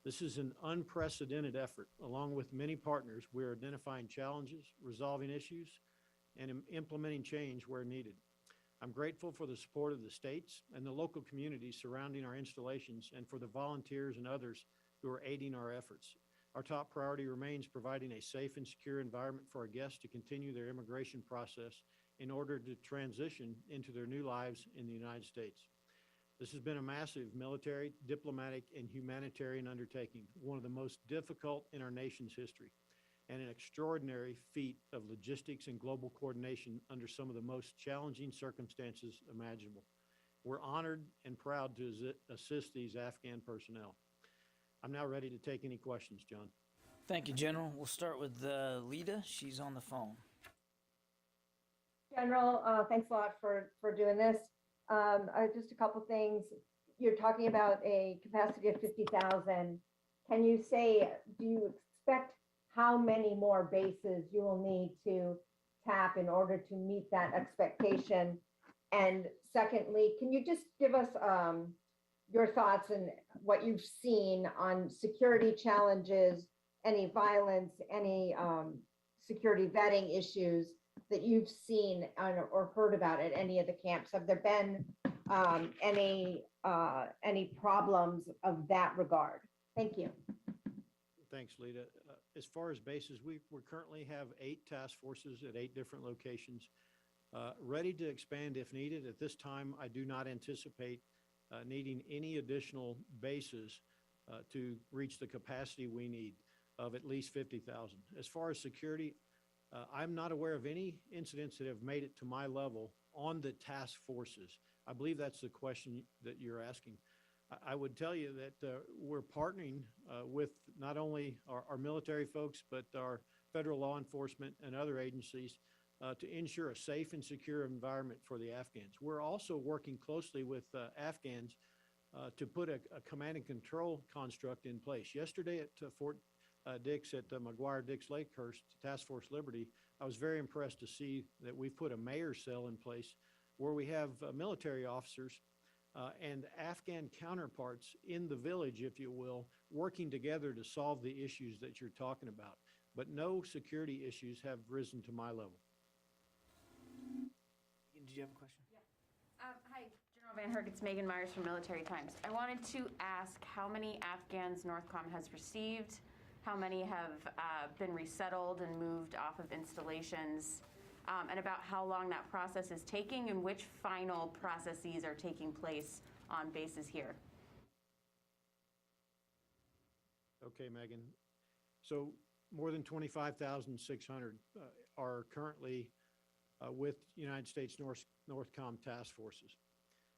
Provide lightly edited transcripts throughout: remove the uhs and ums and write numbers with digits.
This is an unprecedented effort. Along with many partners, we're identifying challenges, resolving issues, and implementing change where needed. I'm grateful for the support of the states and the local communities surrounding our installations and for the volunteers and others who are aiding our efforts. Our top priority remains providing a safe and secure environment for our guests to continue their immigration process in order to transition into their new lives in the United States. This has been a massive military, diplomatic, and humanitarian undertaking, one of the most difficult in our nation's history, and an extraordinary feat of logistics and global coordination under some of the most challenging circumstances imaginable. We're honored and proud to assist these Afghan personnel. I'm now ready to take any questions, John. Thank you, General. We'll start with Lita. She's on the phone. General, thanks a lot for doing this. Just a couple things. You're talking about a capacity of 50,000. Can you say, do you expect how many more bases you will need to tap in order to meet that expectation? And secondly, can you just give us your thoughts and what you've seen on security challenges, any violence, any security vetting issues that you've seen or heard about at any of the camps? Have there been any problems of that regard? Thank you. Thanks, Lita. As far as bases, we currently have 8 task forces at 8 different locations, ready to expand if needed. At this time, I do not anticipate needing any additional bases to reach the capacity we need of at least 50,000. As far as security, I'm not aware of any incidents that have made it to my level on the task forces. I believe that's the question that you're asking. I would tell you that we're partnering with not only our military folks, but our federal law enforcement and other agencies to ensure a safe and secure environment for the Afghans. We're also working closely with Afghans to put a command and control construct in place. Yesterday at Fort Dix at McGuire Dix Lakehurst Task Force Liberty, I was very impressed to see that we've put a mayor's cell in place where we have military officers and Afghan counterparts in the village, if you will, working together to solve the issues that you're talking about. But no security issues have risen to my level. Did you have a question? Yeah. Hi, General Van Herk. It's Megan Myers from Military Times. I wanted to ask how many Afghans Northcom has received, how many have been resettled and moved off of installations, and about how long that process is taking and which final processes are taking place on bases here. Okay, Megan. So more than 25,600 are currently with United States Northcom task forces.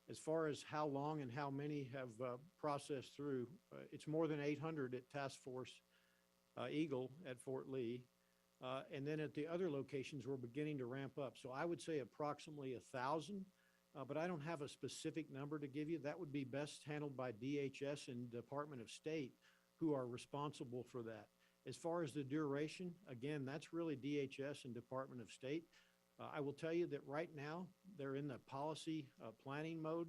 As far as how long and how many have processed through, it's more than 800 at Task Force Eagle at Fort Lee. And then at the other locations, we're beginning to ramp up. So I would say approximately 1,000, but I don't have a specific number to give you. That would be best handled by DHS and Department of State, who are responsible for that. As far as the duration, again, that's really DHS and Department of State. I will tell you that right now, they're in the policy planning mode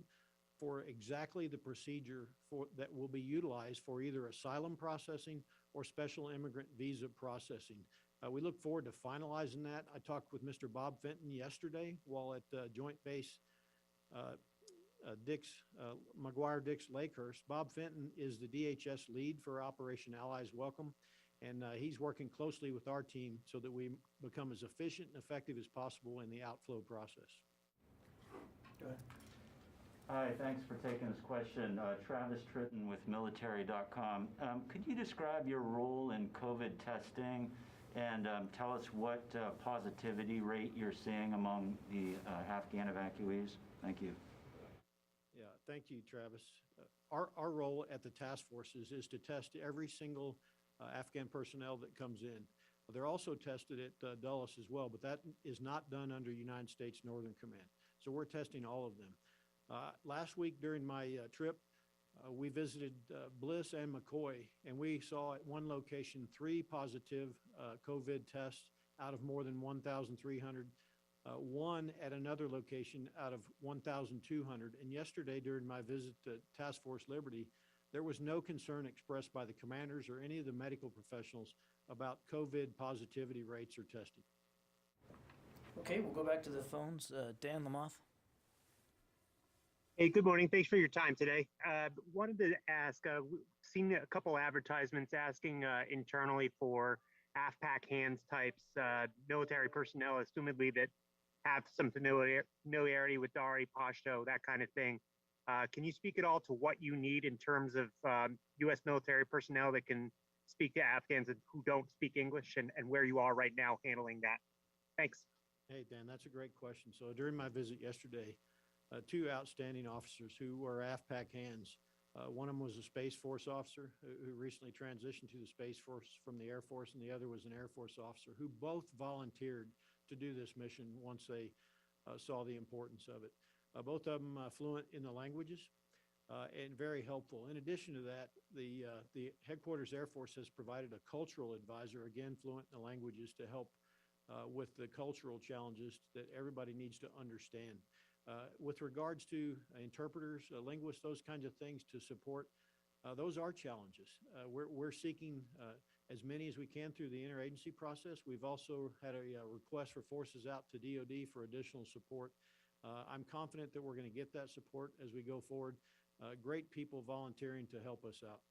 for exactly the procedure that will be utilized for either asylum processing or special immigrant visa processing. We look forward to finalizing that. I talked with Mr. Bob Fenton yesterday while at Joint Base McGuire Dix Lakehurst. Bob Fenton is the DHS lead for Operation Allies Welcome, and he's working closely with our team so that we become as efficient and effective as possible in the outflow process. Go ahead. Hi, thanks for taking this question. Travis Tritton with military.com. Could you describe your role in COVID testing and tell us what positivity rate you're seeing among the Afghan evacuees? Thank you. Yeah, thank you, Travis. Our role at the task forces is to test every single Afghan personnel that comes in. They're also tested at Dulles as well, but that is not done under United States Northern Command. So we're testing all of them. Last week during my trip, we visited Bliss and McCoy, and we saw at one location 3 positive COVID tests out of more than 1,300, one at another location out of 1,200. And yesterday during my visit to Task Force Liberty, there was no concern expressed by the commanders or any of the medical professionals about COVID positivity rates or testing. Okay, we'll go back to the phones. Dan Lamoth. Hey, good morning. Thanks for your time today. Wanted to ask, we've seen a couple advertisements asking internally for AFPAC hands types, military personnel, assumedly that have some familiarity with Dari, Pashto, that kind of thing. Can you speak at all to what you need in terms of U.S. military personnel that can speak to Afghans who don't speak English, and where you are right now handling that? Thanks. Hey, Dan, that's a great question. So during my visit yesterday, two outstanding officers who were AFPAC hands. One of them was a Space Force officer who recently transitioned to the Space Force from the Air Force, and the other was an Air Force officer who both volunteered to do this mission once they saw the importance of it. Both of them fluent in the languages and very helpful. In addition to that, the Headquarters Air Force has provided a cultural advisor, again, fluent in the languages, to help with the cultural challenges that everybody needs to understand. With regards to interpreters, linguists, those kinds of things to support, those are challenges. We're seeking as many as we can through the interagency process. We've also had a request for forces out to DoD for additional support. I'm confident that we're going to get that support as we go forward. Great people volunteering to help us out.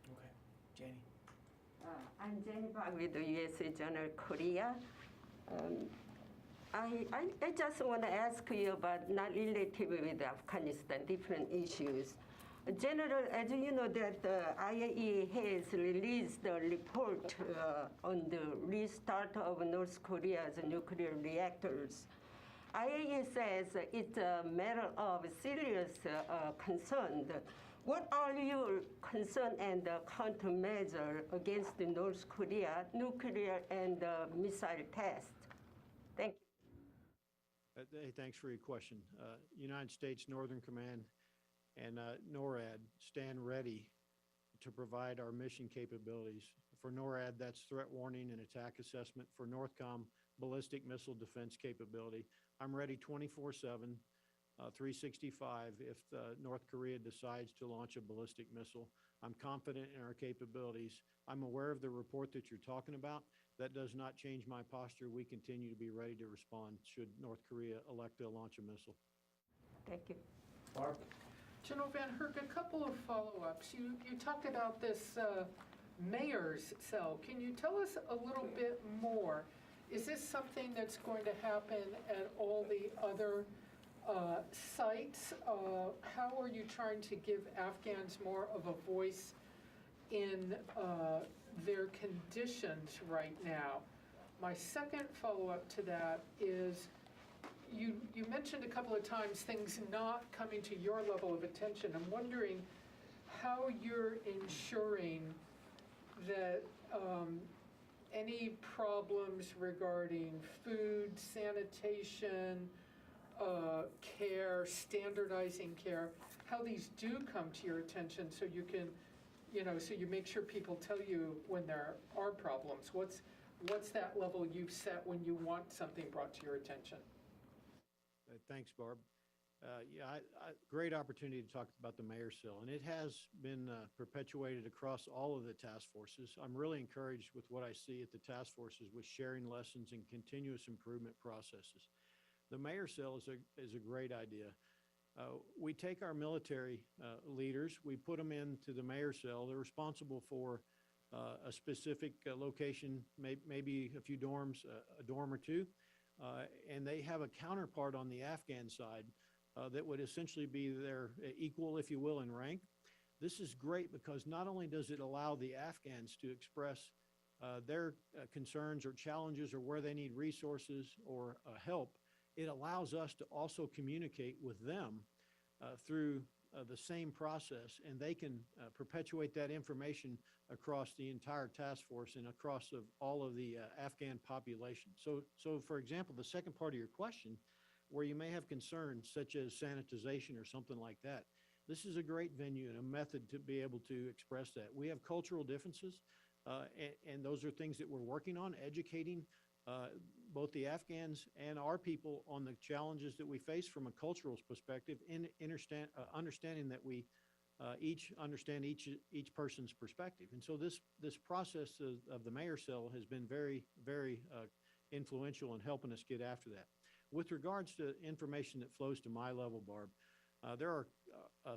Okay, Janie. I'm Jenny Park with the USA Journal Korea. I just want to ask you about, not related with Afghanistan, different issues. General, as you know, that the IAEA has released a report on the restart of North Korea's nuclear reactors. IAEA says it's a matter of serious concern. What are your concern and countermeasure against the North Korea nuclear and missile test? Thank you. Hey, thanks for your question. United States Northern Command and NORAD stand ready to provide our mission capabilities. For NORAD, that's threat warning and attack assessment. For NORTHCOM, ballistic missile defense capability. I'm ready 24/7, 365 if North Korea decides to launch a ballistic missile. I'm confident in our capabilities. I'm aware of the report that you're talking about. That does not change my posture. We continue to be ready to respond should North Korea elect to launch a missile. Thank you. Barb. General Van Herk, a couple of follow-ups. You talked about this mayor's cell. Can you tell us a little bit more? Is this something that's going to happen at all the other sites? How are you trying to give Afghans more of a voice in their conditions right now? My second follow-up to that is, you mentioned a couple of times things not coming to your level of attention. I'm wondering how you're ensuring that any problems regarding food, sanitation, care, standardizing care, how these do come to your attention so you can, so you make sure people tell you when there are problems. What's that level you've set when you want something brought to your attention? Thanks, Barb. Great opportunity to talk about the mayor's cell, and it has been perpetuated across all of the task forces. I'm really encouraged with what I see at the task forces with sharing lessons and continuous improvement processes. The mayor's cell is a great idea. We take our military leaders, we put them into the mayor's cell. They're responsible for a specific location, maybe a few dorms, a dorm or two. And they have a counterpart on the Afghan side that would essentially be their equal, if you will, in rank. This is great because not only does it allow the Afghans to express their concerns or challenges or where they need resources or help, it allows us to also communicate with them through the same process, and they can perpetuate that information across the entire task force and across all of the Afghan population. So for example, the second part of your question, where you may have concerns such as sanitization or something like that, this is a great venue and a method to be able to express that. We have cultural differences, and those are things that we're working on, educating both the Afghans and our people on the challenges that we face from a cultural perspective, in understanding that we each understand each person's perspective. And so this process of the mayor cell has been very, very influential in helping us get after that. With regards to information that flows to my level, Barb, there are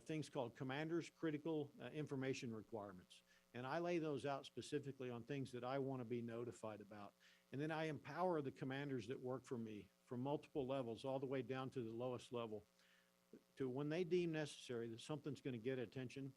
things called commanders' critical information requirements. And I lay those out specifically on things that I want to be notified about. And then I empower the commanders that work for me from multiple levels all the way down to the lowest level to, when they deem necessary that something's going to get attention,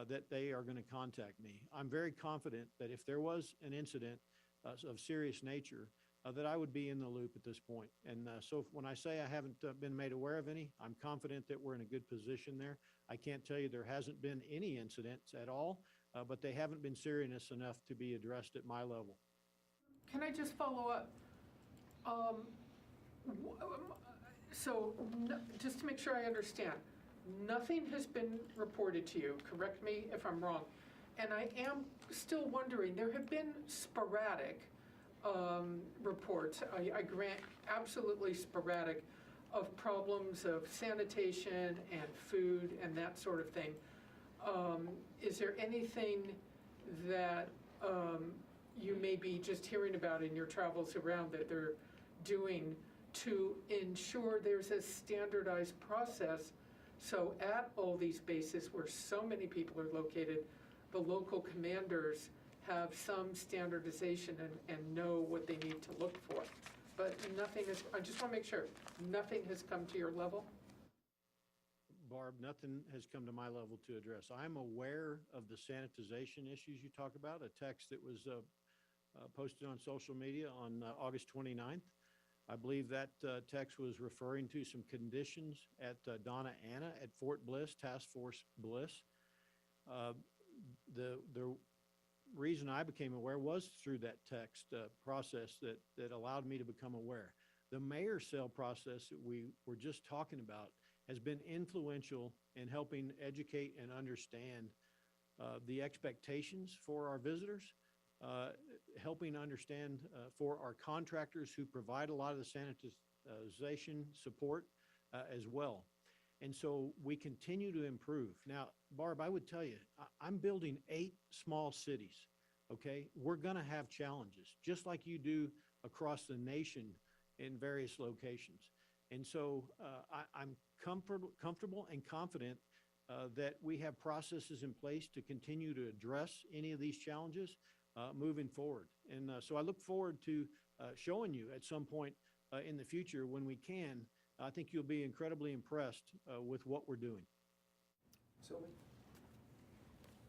that they are going to contact me. I'm very confident that if there was an incident of serious nature, that I would be in the loop at this point. And so when I say I haven't been made aware of any, I'm confident that we're in a good position there. I can't tell you there hasn't been any incidents at all, but they haven't been serious enough to be addressed at my level. Can I just follow up? Just to make sure I understand, nothing has been reported to you, correct me if I'm wrong, and I am still wondering, there have been sporadic reports, I grant absolutely sporadic, of problems of sanitation and food and that sort of thing. Is there anything that you may be just hearing about in your travels around that they're doing to ensure there's a standardized process, so at all these bases where so many people are located, the local commanders have some standardization and know what they need to look for? But nothing is, I just want to make sure, nothing has come to your level? Barb, nothing has come to my level to address. I'm aware of the sanitization issues you talk about, a text that was posted on social media on August 29th. I believe that text was referring to some conditions at Donna Anna at Fort Bliss, Task Force Bliss. The reason I became aware was through that text process that allowed me to become aware. The mayor cell process that we were just talking about has been influential in helping educate and understand the expectations for our visitors, helping understand for our contractors who provide a lot of the sanitization support as well. And so we continue to improve. Now, Barb, I would tell you, I'm building 8 small cities, okay? We're gonna have challenges, just like you do across the nation in various locations. And so I'm comfortable and confident that we have processes in place to continue to address any of these challenges moving forward. And so I look forward to showing you at some point in the future when we can. I think you'll be incredibly impressed with what we're doing. Sylvie?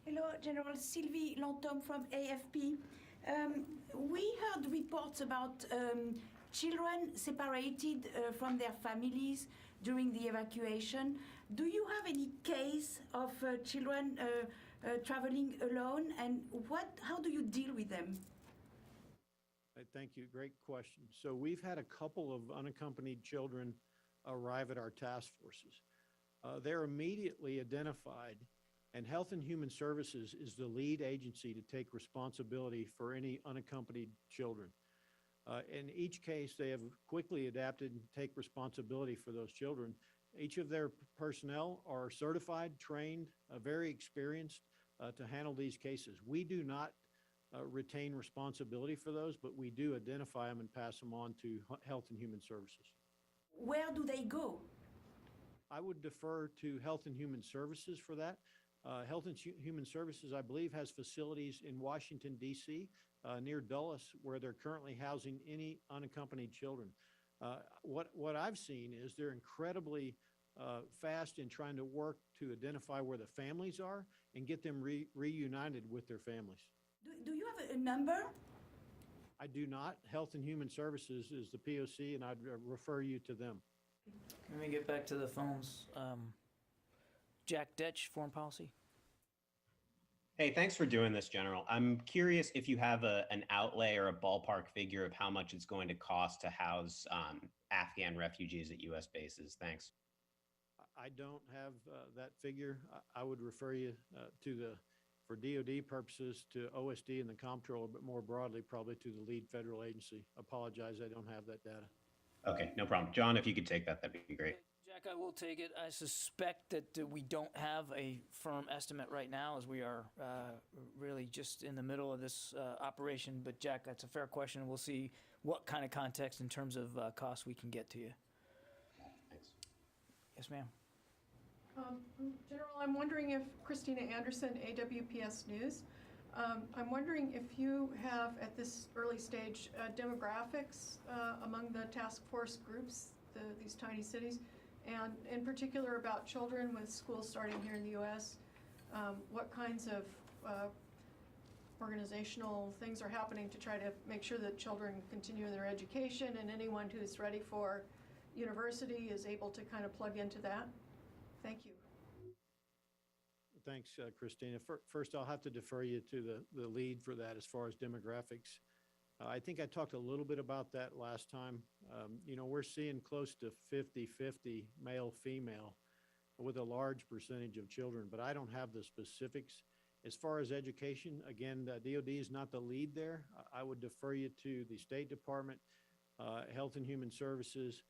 Hello, General Sylvie Lantom from AFP. We heard reports about children separated from their families during the evacuation. Do you have any case of children traveling alone, and how do you deal with them? Thank you. Great question. So we've had a couple of unaccompanied children arrive at our task forces. They're immediately identified, and Health and Human Services is the lead agency to take responsibility for any unaccompanied children. In each case, they have quickly adapted and take responsibility for those children. Each of their personnel are certified, trained, very experienced to handle these cases. We do not retain responsibility for those, but we do identify them and pass them on to Health and Human Services. Where do they go? I would defer to Health and Human Services for that. Health and Human Services, I believe, has facilities in Washington, D.C., near Dulles, where they're currently housing any unaccompanied children. What I've seen is they're incredibly fast in trying to work to identify where the families are and get them reunited with their families. Do you have a number? I do not. Health and Human Services is the POC, and I'd refer you to them. Let me get back to the phones. Jack Detch, Foreign Policy. Hey, thanks for doing this, General. I'm curious if you have an outlay or a ballpark figure of how much it's going to cost to house Afghan refugees at U.S. bases. Thanks. I don't have that figure. I would refer you to the for DoD purposes to OSD and the comptroller, but more broadly, probably to the lead federal agency. Apologize, I don't have that data. Okay, no problem. John, if you could take that, that'd be great. Jack, I will take it. I suspect that we don't have a firm estimate right now, as we are really just in the middle of this operation. But Jack, that's a fair question. We'll see what kind of context in terms of costs we can get to you. Thanks. Yes, ma'am. General, I'm wondering if Christina Anderson, AWPS News, I'm wondering if you have at this early stage demographics among the task force groups, these tiny cities, and in particular about children with schools starting here in the U.S. What kinds of organizational things are happening to try to make sure that children continue their education, and anyone who's ready for university is able to kind of plug into that? Thank you. Thanks, Christina. First, I'll have to defer you to the lead for that as far as demographics. I think I talked a little bit about that last time. We're seeing close to 50-50 male-female with a large percentage of children, but I don't have the specifics. As far as education, again, DoD is not the lead there. I would defer you to the State Department, Health and Human Services,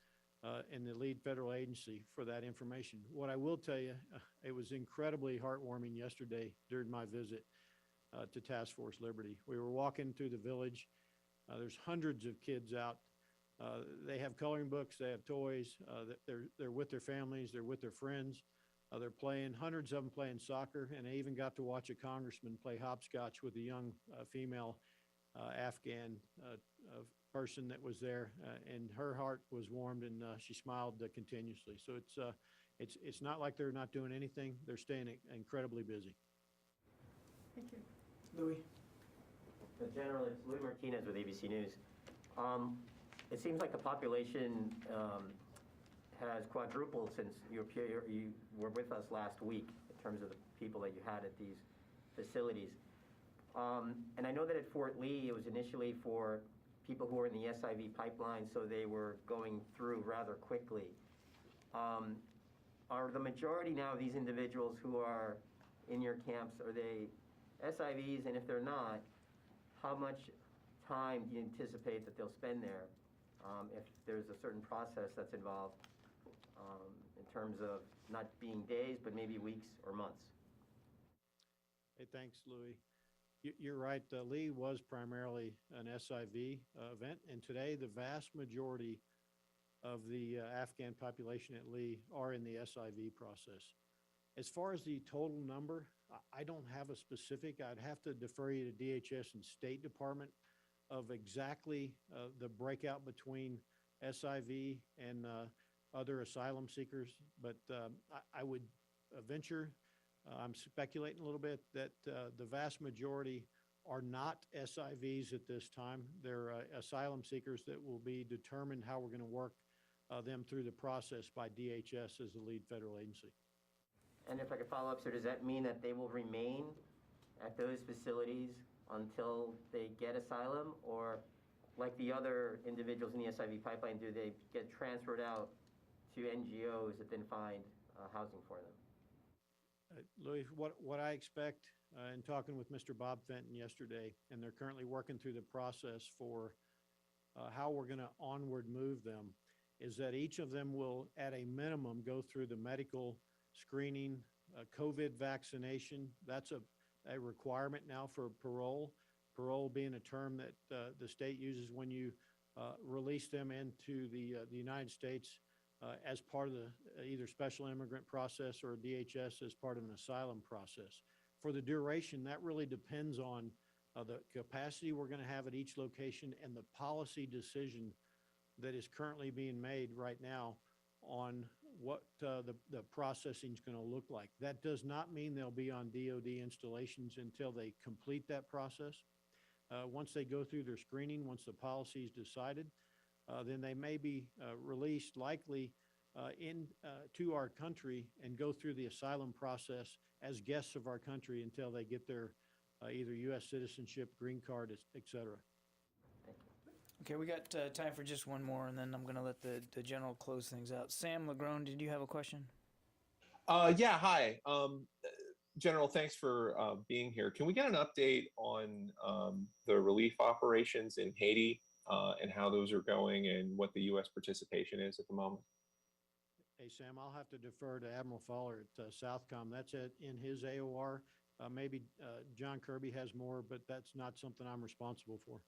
and the lead federal agency for that information. What I will tell you, it was incredibly heartwarming yesterday during my visit to Task Force Liberty. We were walking through the village. There's hundreds of kids out. They have coloring books, they have toys, they're with their families, they're with their friends. They're playing, hundreds of them playing soccer, and I even got to watch a congressman play hopscotch with a young female Afghan person that was there, and her heart was warmed, and she smiled continuously. So it's not like they're not doing anything. They're staying incredibly busy. Thank you. Louis. General, it's Louis Martinez with ABC News. It seems like the population has quadrupled since you were with us last week in terms of the people that you had at these facilities. And I know that at Fort Lee, it was initially for people who were in the SIV pipeline, so they were going through rather quickly. Are the majority now of these individuals who are in your camps, are they SIVs? And if they're not, how much time do you anticipate that they'll spend there if there's a certain process that's involved in terms of not being days, but maybe weeks or months? Hey, thanks, Louis. You're right. Lee was primarily an SIV event, and today the vast majority of the Afghan population at Lee are in the SIV process. As far as the total number, I don't have a specific. I'd have to defer you to DHS and State Department of exactly the breakout between SIV and other asylum seekers, but I would venture, I'm speculating a little bit, that the vast majority are not SIVs at this time. They're asylum seekers that will be determined how we're going to work them through the process by DHS as the lead federal agency. And if I could follow up, sir, does that mean that they will remain at those facilities until they get asylum? Or like the other individuals in the SIV pipeline, do they get transferred out to NGOs that then find housing for them? Louis, what I expect in talking with Mr. Bob Fenton yesterday, and they're currently working through the process for how we're going to onward move them, is that each of them will, at a minimum, go through the medical screening, COVID vaccination. That's a requirement now for parole. Parole being a term that the state uses when you release them into the United States as part of the either special immigrant process or DHS as part of an asylum process. For the duration, that really depends on the capacity we're going to have at each location and the policy decision that is currently being made right now on what the processing is going to look like. That does not mean they'll be on DoD installations until they complete that process. Once they go through their screening, once the policy is decided, then they may be released likely to our country and go through the asylum process as guests of our country until they get their either U.S. citizenship, green card, et cetera. Okay, we got time for just one more, and then I'm going to let the general close things out. Sam Legrone, did you have a question? Yeah, hi. General, thanks for being here. Can we get an update on the relief operations in Haiti and how those are going and what the U.S. participation is at the moment? Hey, Sam, I'll have to defer to Admiral Fowler at Southcom. That's in his AOR. Maybe John Kirby has more, but that's not something I'm responsible for.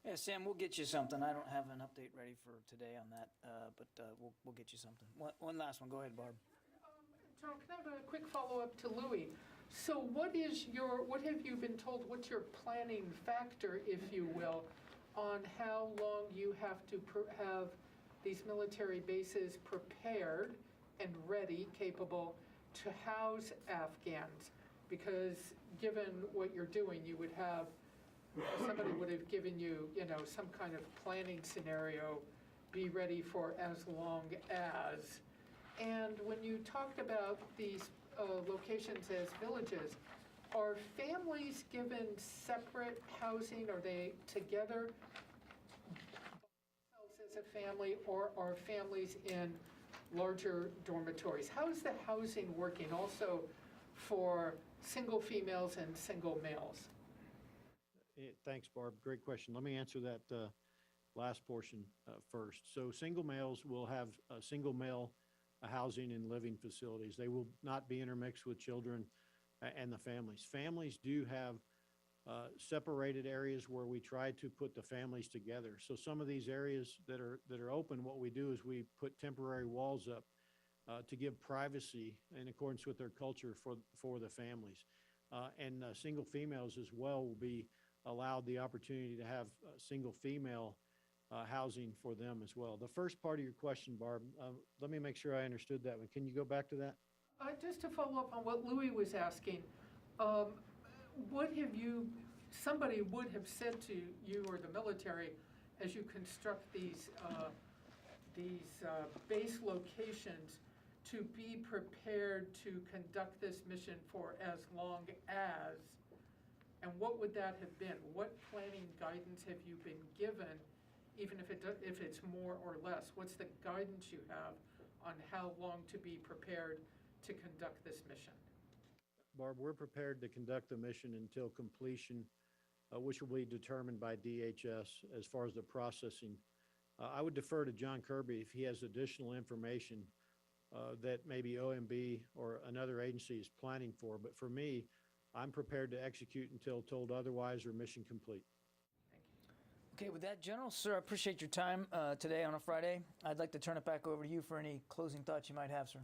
Yeah, Sam, we'll get you something. I don't have an update ready for today on that, but we'll get you something. One last one. Go ahead, Barb. John, can I have a quick follow-up to Louis? So what have you been told, what's your planning factor, if you will, on how long you have to have these military bases prepared and ready, capable to house Afghans? Because given what you're doing, you would have, somebody would have given you, some kind of planning scenario, be ready for as long as. And when you talked about these locations as villages, are families given separate housing? Are they together as a family, or are families in larger dormitories? How is the housing working also for single females and single males? Thanks, Barb. Great question. Let me answer that last portion first. So single males will have single male housing and living facilities. They will not be intermixed with children and the families. Families do have separated areas where we try to put the families together. So some of these areas that are open, what we do is we put temporary walls up to give privacy in accordance with their culture for the families. And single females as well will be allowed the opportunity to have single female housing for them as well. The first part of your question, Barb, let me make sure I understood that one. Can you go back to that? Just to follow up on what Louis was asking, what have somebody would have said to you or the military as you construct these base locations to be prepared to conduct this mission for as long as, and what would that have been? What planning guidance have you been given, even if it's more or less? What's the guidance you have on how long to be prepared to conduct this mission? Barb, we're prepared to conduct the mission until completion, which will be determined by DHS as far as the processing. I would defer to John Kirby if he has additional information that maybe OMB or another agency is planning for. But for me, I'm prepared to execute until told otherwise or mission complete. Okay, with that, General, sir, I appreciate your time today on a Friday. I'd like to turn it back over to you for any closing thoughts you might have, sir.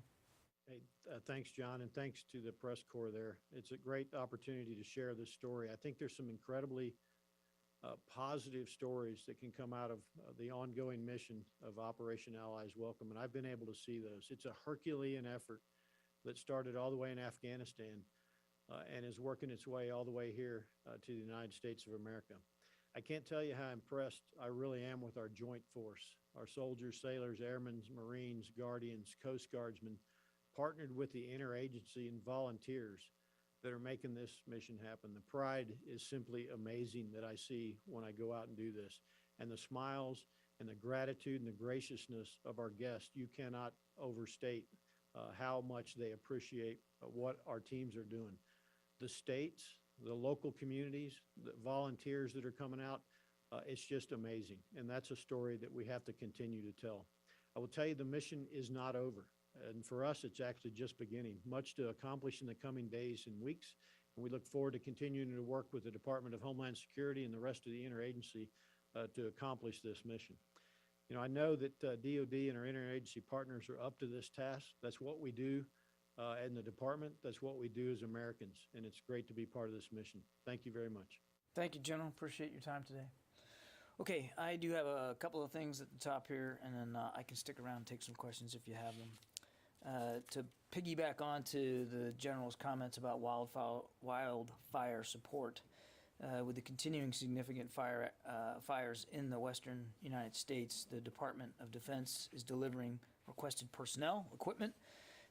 Hey, thanks, John, and thanks to the press corps there. It's a great opportunity to share this story. I think there's some incredibly positive stories that can come out of the ongoing mission of Operation Allies Welcome, and I've been able to see those. It's a Herculean effort that started all the way in Afghanistan and is working its way all the way here to the United States of America. I can't tell you how impressed I really am with our joint force. Our soldiers, sailors, airmen, Marines, Guardians, Coast Guardsmen, partnered with the interagency and volunteers that are making this mission happen. The pride is simply amazing that I see when I go out and do this. And the smiles and the gratitude and the graciousness of our guests, you cannot overstate how much they appreciate what our teams are doing. The states, the local communities, the volunteers that are coming out, it's just amazing. And that's a story that we have to continue to tell. I will tell you the mission is not over. And for us, it's actually just beginning. Much to accomplish in the coming days and weeks. And we look forward to continuing to work with the Department of Homeland Security and the rest of the interagency to accomplish this mission. You know, I know that DOD and our interagency partners are up to this task. That's what we do in the department. That's what we do as Americans. And it's great to be part of this mission. Thank you very much. Thank you, General. Appreciate your time today. Okay, I do have a couple of things at the top here, and then I can stick around and take some questions if you have them. To piggyback onto the General's comments about wildfire support, with the continuing significant fires in the western United States, the Department of Defense is delivering requested personnel, equipment,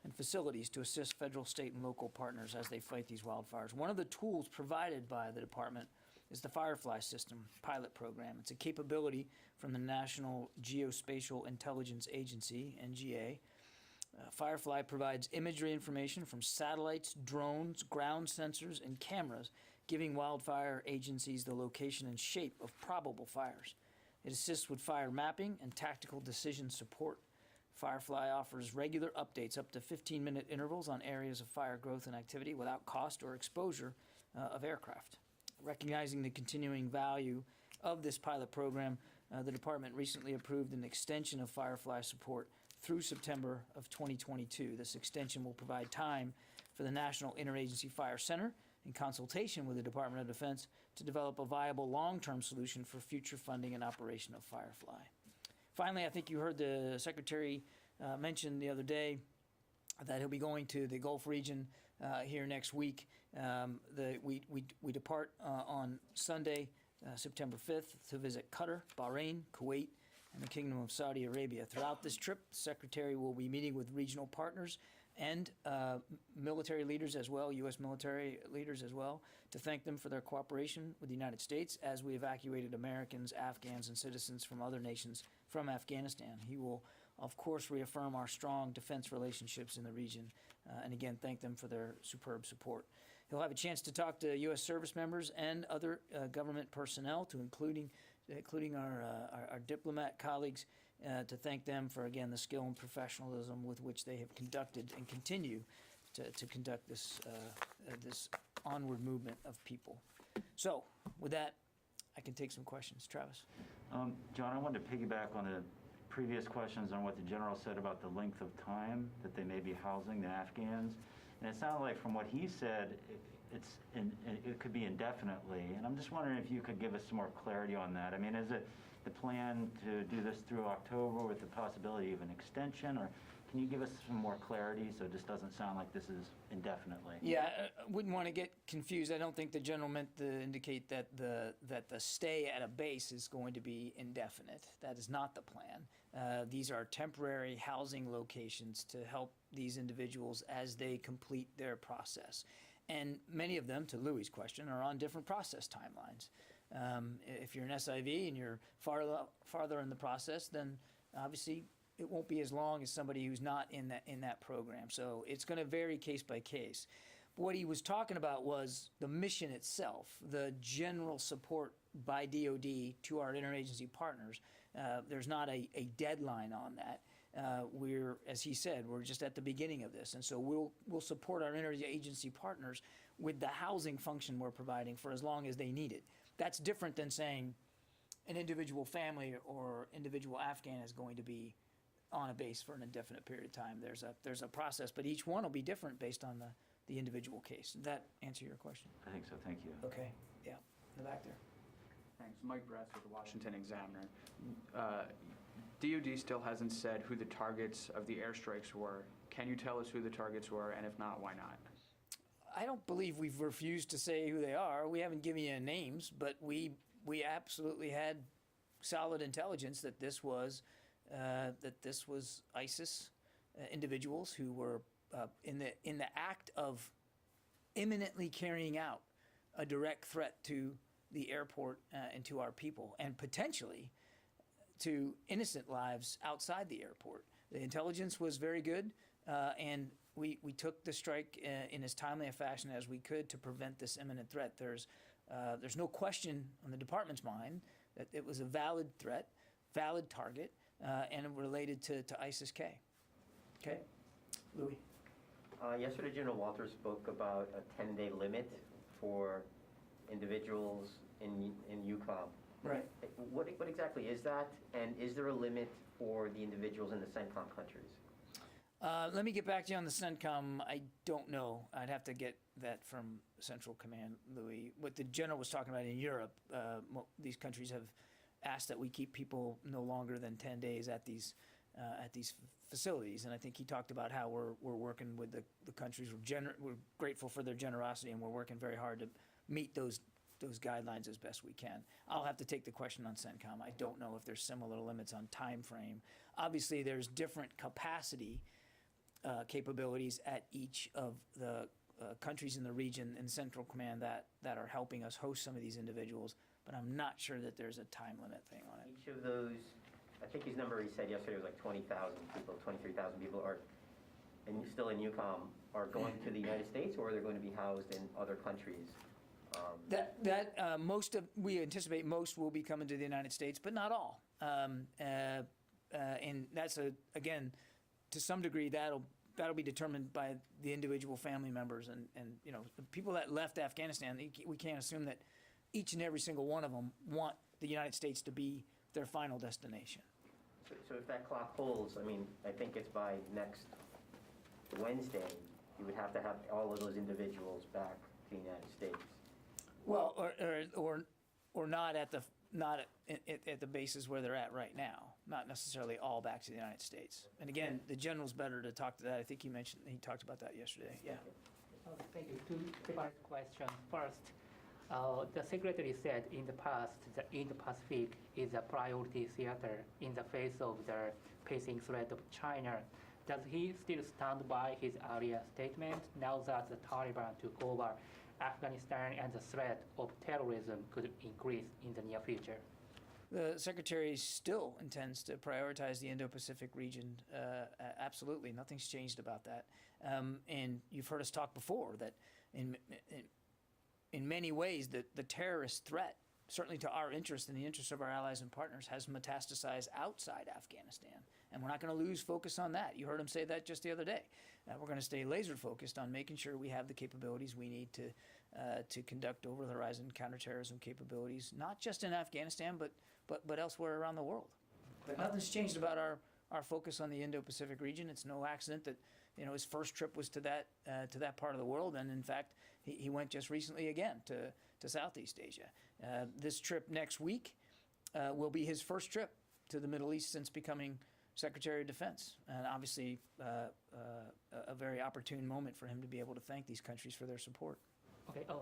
and facilities to assist federal, state, and local partners as they fight these wildfires. One of the tools provided by the department is the Firefly System pilot program. It's a capability from the National Geospatial Intelligence Agency, NGA, Firefly provides imagery information from satellites, drones, ground sensors, and cameras, giving wildfire agencies the location and shape of probable fires. It assists with fire mapping and tactical decision support. Firefly offers regular updates up to 15-minute intervals on areas of fire growth and activity without cost or exposure of aircraft. Recognizing the continuing value of this pilot program, the department recently approved an extension of Firefly support through September of 2022. This extension will provide time for the National Interagency Fire Center, in consultation with the Department of Defense, to develop a viable long-term solution for future funding and operation of Firefly. Finally, I think you heard the Secretary mention the other day that he'll be going to the Gulf region here next week. We depart on Sunday, September 5th, to visit Qatar, Bahrain, Kuwait, and the Kingdom of Saudi Arabia. Throughout this trip, the Secretary will be meeting with regional partners and military leaders as well, U.S. military leaders as well, to thank them for their cooperation with the United States as we evacuated Americans, Afghans, and citizens from other nations from Afghanistan. He will, of course, reaffirm our strong defense relationships in the region and again thank them for their superb support. He'll have a chance to talk to U.S. service members and other government personnel, including our diplomat colleagues, to thank them for, again, the skill and professionalism with which they have conducted and continue to conduct this onward movement of people. So, with that, I can take some questions. Travis? John, I wanted to piggyback on the previous questions on what the general said about the length of time that they may be housing the Afghans. And it sounded like from what he said, it could be indefinitely. And I'm just wondering if you could give us some more clarity on that. I mean, is it the plan to do this through October with the possibility of an extension, or can you give us some more clarity so it just doesn't sound like this is indefinitely? Yeah, I wouldn't want to get confused. I don't think the general meant to indicate that the stay at a base is going to be indefinite. That is not the plan. These are temporary housing locations to help these individuals as they complete their process. And many of them, to Louis' question, are on different process timelines. If you're an SIV and you're farther in the process, then obviously it won't be as long as somebody who's not in that program. So it's going to vary case by case. But what he was talking about was the mission itself, the general support by DoD to our interagency partners. There's not a deadline on that. We're, as he said, we're just at the beginning of this, and so we'll support our interagency partners with the housing function we're providing for as long as they need it. That's different than saying an individual family or individual Afghan is going to be on a base for an indefinite period of time. There's a process, but each one will be different based on the individual case. Did that answer your question? I think so. Thank you. Okay. Yeah. In the back there. Thanks. Mike Bress with the Washington Examiner. DoD still hasn't said who the targets of the airstrikes were. Can you tell us who the targets were, and if not, why not? I don't believe we've refused to say who they are. We haven't given you names, but we absolutely had solid intelligence that this was ISIS individuals who were in the act of imminently carrying out a direct threat to the airport and to our people, and potentially to innocent lives outside the airport. The intelligence was very good, and we took the strike in as timely a fashion as we could to prevent this imminent threat. There's no question on the department's mind that it was a valid threat, valid target, and related to ISIS-K. Okay, Louis. Yesterday, General Walters spoke about a 10-day limit for individuals in UCOM. Right. What exactly is that, and is there a limit for the individuals in the CENTCOM countries? Let me get back to you on the CENTCOM. I don't know. I'd have to get that from Central Command, Louis. What the general was talking about in Europe, these countries have asked that we keep people no longer than 10 days at these facilities, and I think he talked about how we're working with the countries. We're grateful for their generosity, and we're working very hard to meet those guidelines as best we can. I'll have to take the question on CENTCOM. I don't know if there's similar limits on time frame. Obviously, there's different capacity capabilities at each of the countries in the region in Central Command that are helping us host some of these individuals, but I'm not sure that there's a time limit thing on it. Each of those, I think his number he said yesterday was like 20,000 people, 23,000 people. and still in UCOM are going to the United States, or they're going to be housed in other countries? We anticipate most will be coming to the United States, but not all. And that's again, to some degree, that'll be determined by the individual family members and the people that left Afghanistan. We can't assume that each and every single one of them want the United States to be their final destination. So if that clock holds, I mean, I think it's by next Wednesday, you would have to have all of those individuals back to the United States. Well, or not at the bases where they're at right now. Not necessarily all back to the United States. And again, the general's better to talk to that. I think he talked about that yesterday. Yeah. Thank you. Two separate questions. First, the secretary said in the past the Indo-Pacific is a priority theater in the face of the pacing threat of China. Does he still stand by his earlier statement now that the Taliban took over Afghanistan and the threat of terrorism could increase in the near future? The Secretary still intends to prioritize the Indo-Pacific region. Absolutely, nothing's changed about that. And you've heard us talk before that in many ways the terrorist threat, certainly to our interest and the interest of our allies and partners, has metastasized outside Afghanistan. And we're not going to lose focus on that. You heard him say that just the other day. We're going to stay laser focused on making sure we have the capabilities we need to conduct over-the-horizon counterterrorism capabilities, not just in Afghanistan, but elsewhere around the world. But nothing's changed about our focus on the Indo-Pacific region. It's no accident that his first trip was to that part of the world, and in fact, he went just recently again to Southeast Asia. This trip next week will be his first trip to the Middle East since becoming Secretary of Defense, and obviously a very opportune moment for him to be able to thank these countries for their support. Okay. A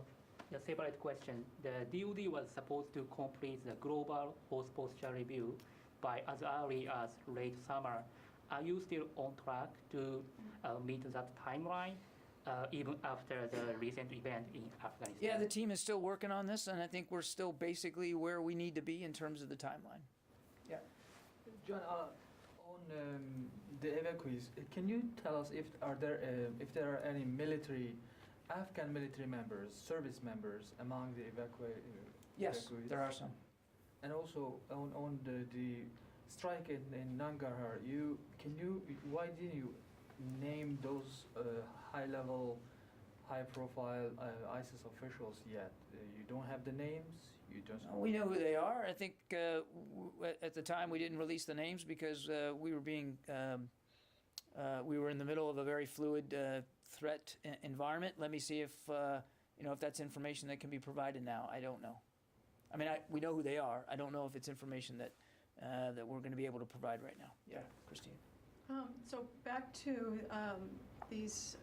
separate question. The DoD was supposed to complete the global force posture review by as early as late summer. Are you still on track to meet that timeline, even after the recent event in Afghanistan? Yeah, the team is still working on this, and I think we're still basically where we need to be in terms of the timeline. Yeah. John, on the evacuees, can you tell us if there are any Afghan military members, service members among the evacuees? Yes, there are some. And also on the strike in Nangarhar, why didn't you name those high-level, high-profile ISIS officials yet? You don't have the names? We know who they are. I think at the time we didn't release the names because we were in the middle of a very fluid threat environment. Let me see if that's information that can be provided now. I don't know. I mean, we know who they are. I don't know if it's information that we're going to be able to provide right now. Yeah, Christine. So back to these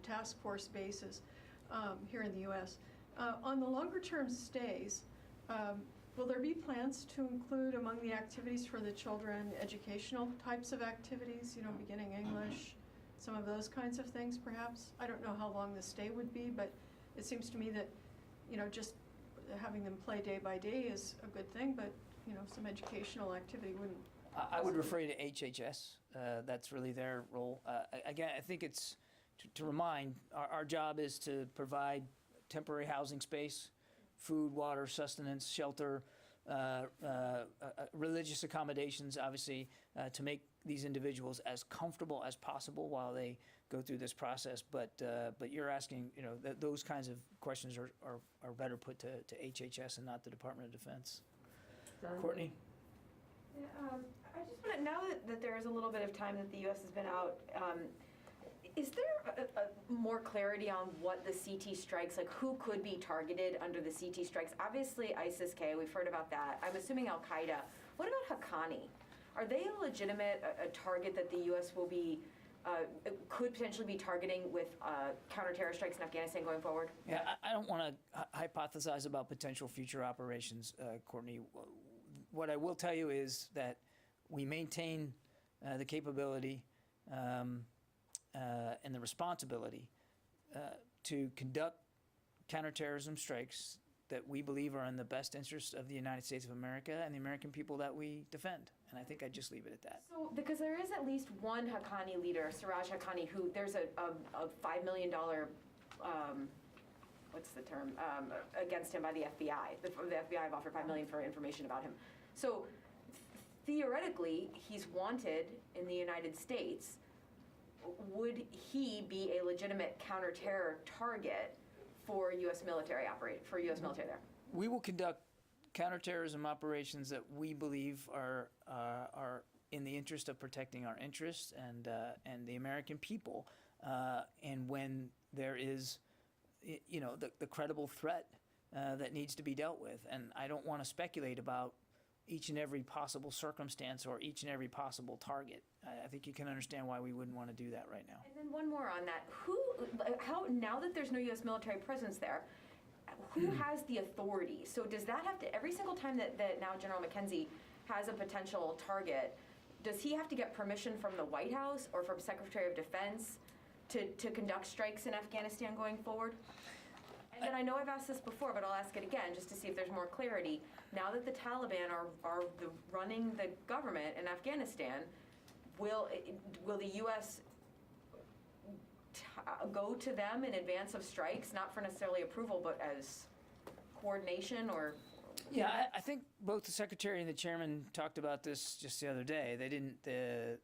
task force bases here in the U.S. On the longer-term stays, will there be plans to include among the activities for the children educational types of activities, beginning English, some of those kinds of things perhaps? I don't know how long the stay would be, but it seems to me that, just having them play day by day is a good thing, but, some educational activity wouldn't. I would refer you to HHS. That's really their role. Again, I think it's to remind, our job is to provide temporary housing space, food, water, sustenance, shelter, religious accommodations, obviously, to make these individuals as comfortable as possible while they go through this process. But you're asking, those kinds of questions are better put to HHS and not the Department of Defense. Courtney? Yeah, I just want to, now that there is a little bit of time that the U.S. has been out, is there a more clarity on what the CT strikes, like who could be targeted under the CT strikes? Obviously ISIS-K, we've heard about that. I'm assuming Al-Qaeda. What about Haqqani? Are they a legitimate target that the U.S. will be, could potentially be targeting with counter-terror strikes in Afghanistan going forward? Yeah, I don't want to hypothesize about potential future operations, Courtney. What I will tell you is that we maintain the capability and the responsibility to conduct counterterrorism strikes that we believe are in the best interest of the United States of America and the American people that we defend. And I think I'd just leave it at that. So, because there is at least one Haqqani leader, Siraj Haqqani, who there's a $5 million, what's the term, against him by the FBI. The FBI have offered $5 million for information about him. So, theoretically, he's wanted in the United States. Would he be a legitimate counterterror target for U.S. military there? We will conduct counterterrorism operations that we believe are in the interest of protecting our interests and the American people. And when there is, the credible threat that needs to be dealt with, and I don't want to speculate about each and every possible circumstance or each and every possible target. I think you can understand why we wouldn't want to do that right now. And then one more on that. How, now that there's no U.S. military presence there, who has the authority? So does that have to, every single time that now General McKenzie has a potential target, does he have to get permission from the White House or from Secretary of Defense to conduct strikes in Afghanistan going forward? And then I know I've asked this before, but I'll ask it again just to see if there's more clarity. Now that the Taliban are running the government in Afghanistan, will the U.S. Go to them in advance of strikes, not for necessarily approval, but as coordination or? Yeah, I think both the Secretary and the Chairman talked about this just the other day. They didn't, they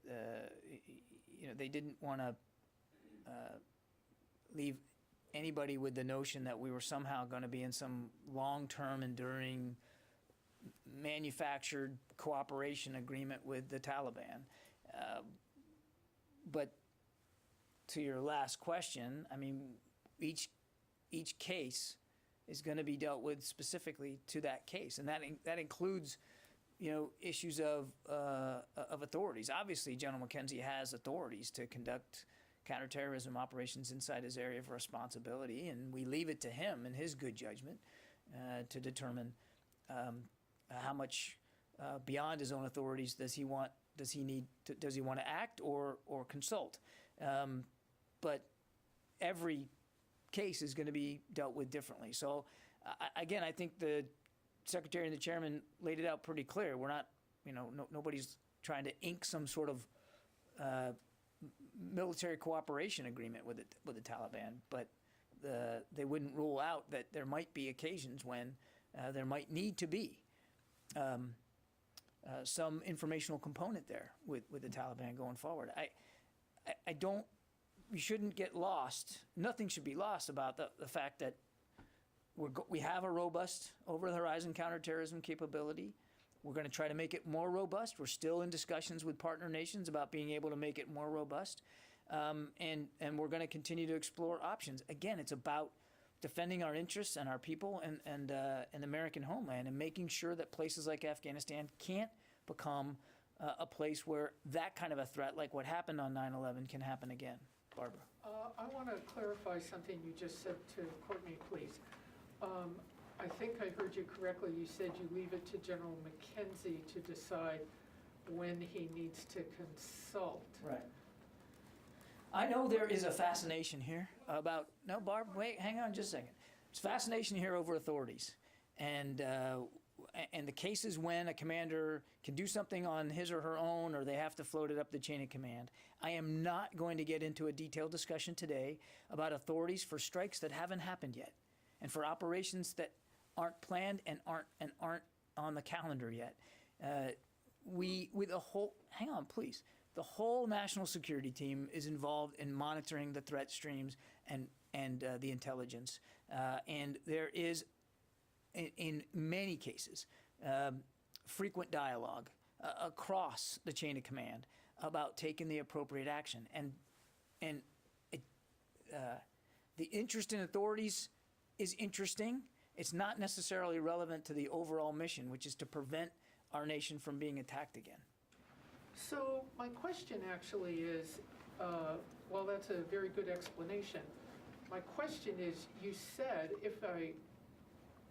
didn't want to leave anybody with the notion that we were somehow going to be in some long-term, enduring, manufactured cooperation agreement with the Taliban. But to your last question, I mean, each case is going to be dealt with specifically to that case, and that includes, issues of authorities. Obviously, General McKenzie has authorities to conduct counterterrorism operations inside his area of responsibility, and we leave it to him and his good judgment to determine how much beyond his own authorities does he want to act or consult. But every case is going to be dealt with differently. So again, I think the Secretary and the Chairman laid it out pretty clear. We're not, nobody's trying to ink some sort of military cooperation agreement with the Taliban, but they wouldn't rule out that there might be occasions when there might need to be some informational component there with the Taliban going forward. I don't, we shouldn't get lost. Nothing should be lost about the fact that we have a robust over-the-horizon counterterrorism capability. We're going to try to make it more robust. We're still in discussions with partner nations about being able to make it more robust. And we're going to continue to explore options. Again, it's about defending our interests and our people and the American homeland, and making sure that places like Afghanistan can't become a place where that kind of a threat, like what happened on 9/11, can happen again. Barbara. I want to clarify something you just said to Courtney, please. I think I heard you correctly. You said you leave it to General McKenzie to decide when he needs to consult. Right. I know there is a fascination here about, no, Barb, wait, hang on just a second. There's fascination here over authorities. And the cases when a commander can do something on his or her own, or they have to float it up the chain of command. I am not going to get into a detailed discussion today about authorities for strikes that haven't happened yet, and for operations that aren't planned and aren't on the calendar yet. Hang on, please. The whole national security team is involved in monitoring the threat streams and the intelligence. And there is, in many cases, frequent dialogue across the chain of command about taking the appropriate action. And the interest in authorities is interesting. It's not necessarily relevant to the overall mission, which is to prevent our nation from being attacked again. So my question actually is, well, that's a very good explanation. My question is, you said, if I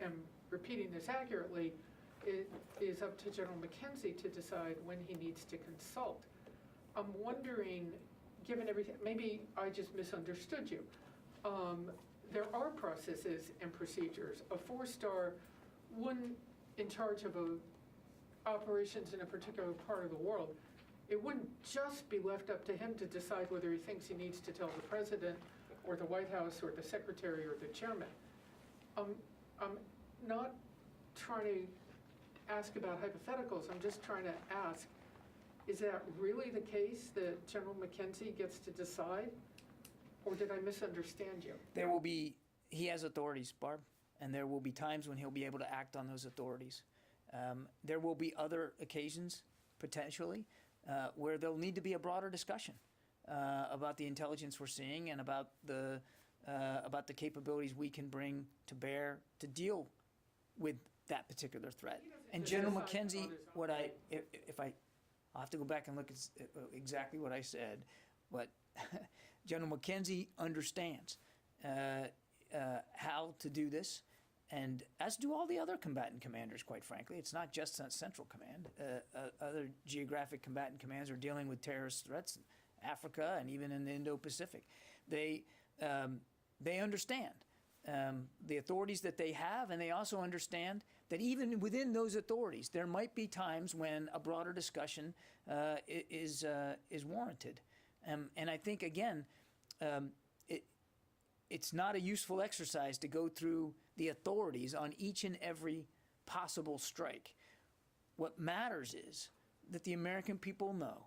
am repeating this accurately, it is up to General McKenzie to decide when he needs to consult. I'm wondering, given everything, maybe I just misunderstood you. there are processes and procedures. A 4-star wouldn't, in charge of operations in a particular part of the world, it wouldn't just be left up to him to decide whether he thinks he needs to tell the president or the White House or the secretary or the chairman. I'm not trying to ask about hypotheticals. I'm just trying to ask, is that really the case that General McKenzie gets to decide? Or did I misunderstand you? There will be, he has authorities, Barb, and there will be times when he'll be able to act on those authorities. There will be other occasions, potentially, where there'll need to be a broader discussion about the intelligence we're seeing and about the capabilities we can bring to bear to deal with that particular threat. And General McKenzie, I'll have to go back and look at exactly what I said, but General McKenzie understands how to do this, and as do all the other combatant commanders, quite frankly. It's not just Central Command. Other geographic combatant commands are dealing with terrorist threats in Africa and even in the Indo-Pacific. They understand the authorities that they have, and they also understand that even within those authorities, there might be times when a broader discussion is warranted. And I think, again, it's not a useful exercise to go through the authorities on each and every possible strike. What matters is that the American people know,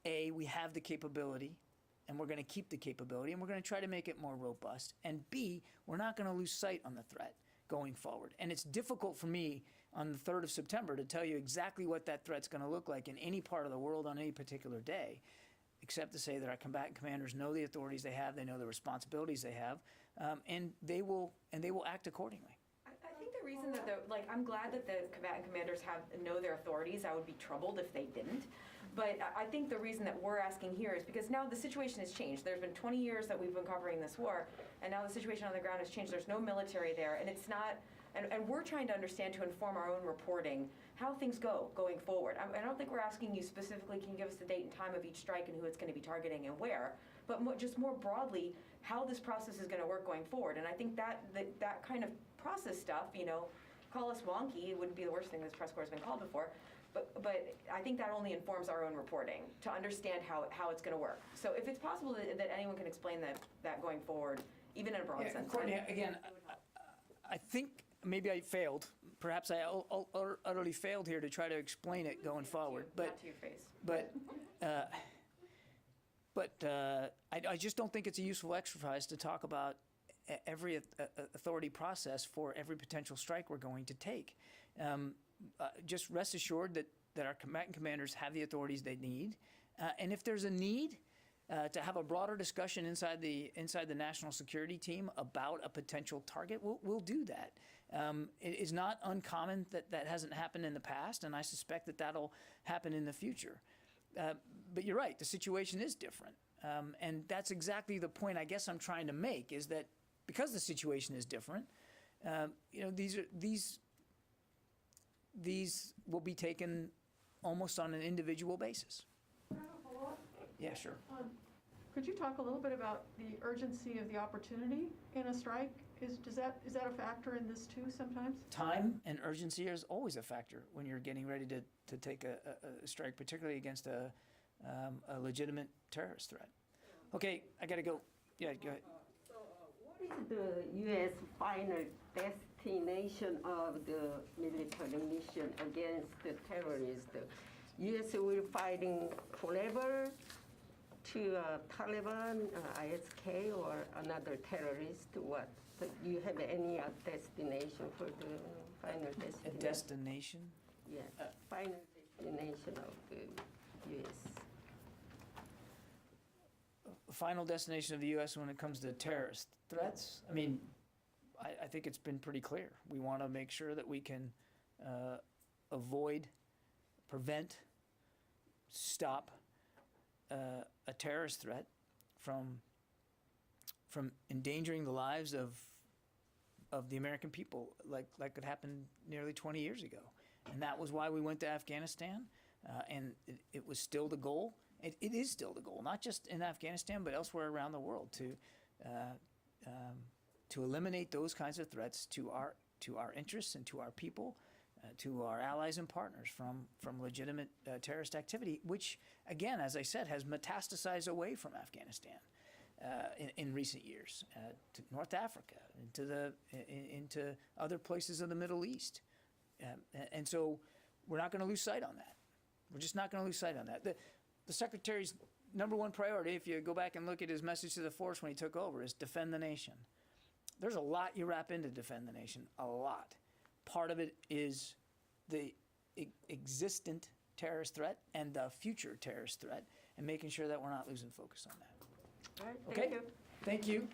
A, we have the capability, and we're going to keep the capability, and we're going to try to make it more robust, and B, we're not going to lose sight on the threat going forward. And it's difficult for me on the 3rd of September to tell you exactly what that threat's going to look like in any part of the world on any particular day, except to say that our combatant commanders know the authorities they have, they know the responsibilities they have, and they will act accordingly. I think the reason that I'm glad that the combatant commanders know their authorities. I would be troubled if they didn't. But I think the reason that we're asking here is because now the situation has changed. There's been 20 years that we've been covering this war, and now the situation on the ground has changed. There's no military there, and it's not. And we're trying to understand, to inform our own reporting, how things going forward. I don't think we're asking you specifically, can you give us the date and time of each strike and who it's going to be targeting and where, but just more broadly, how this process is going to work going forward. And I think that kind of process stuff, call us wonky, it wouldn't be the worst thing this press corps has been called before, but I think that only informs our own reporting to understand how it's going to work. So if it's possible that anyone can explain that going forward, even in a broad sense. Courtney, again, I think maybe I failed. Perhaps I utterly failed here to try to explain it going forward. Not to your face. But I just don't think it's a useful exercise to talk about every authority process for every potential strike we're going to take. Just rest assured that our combatant commanders have the authorities they need. And if there's a need to have a broader discussion inside the national security team about a potential target, we'll do that. It is not uncommon that hasn't happened in the past, and I suspect that that'll happen in the future. But you're right, the situation is different. And that's exactly the point I guess I'm trying to make, is that because the situation is different, these will be taken almost on an individual basis. Yeah, sure. Could you talk a little bit about the urgency of the opportunity in a strike? Is that a factor in this too sometimes? Time and urgency is always a factor when you're getting ready to take a strike, particularly against a legitimate terrorist threat. Okay, I got to go. Yeah, go ahead. What is the U.S. final destination of the military mission against the terrorists? U.S. will fighting forever to Taliban, ISK, or another terrorist? What? Do you have any destination for the final destination? A destination? Yes, final destination of the U.S. Final destination of the U.S. when it comes to terrorist threats? I mean, I think it's been pretty clear. We want to make sure that we can avoid, prevent, stop a terrorist threat from endangering the lives of the American people, like it happened nearly 20 years ago. And that was why we went to Afghanistan, and it was still the goal. It is still the goal, not just in Afghanistan, but elsewhere around the world, to eliminate those kinds of threats to our interests and to our people, to our allies and partners from legitimate terrorist activity, which, again, as I said, has metastasized away from Afghanistan in recent years, to North Africa, into other places of the Middle East. And so we're not going to lose sight on that. We're just not going to lose sight on that. The Secretary's number one priority, if you go back and look at his message to the force when he took over, is defend the nation. There's a lot you wrap into defend the nation, a lot. Part of it is the existent terrorist threat and the future terrorist threat, and making sure that we're not losing focus on that. All right, Okay? thank you. Thank you.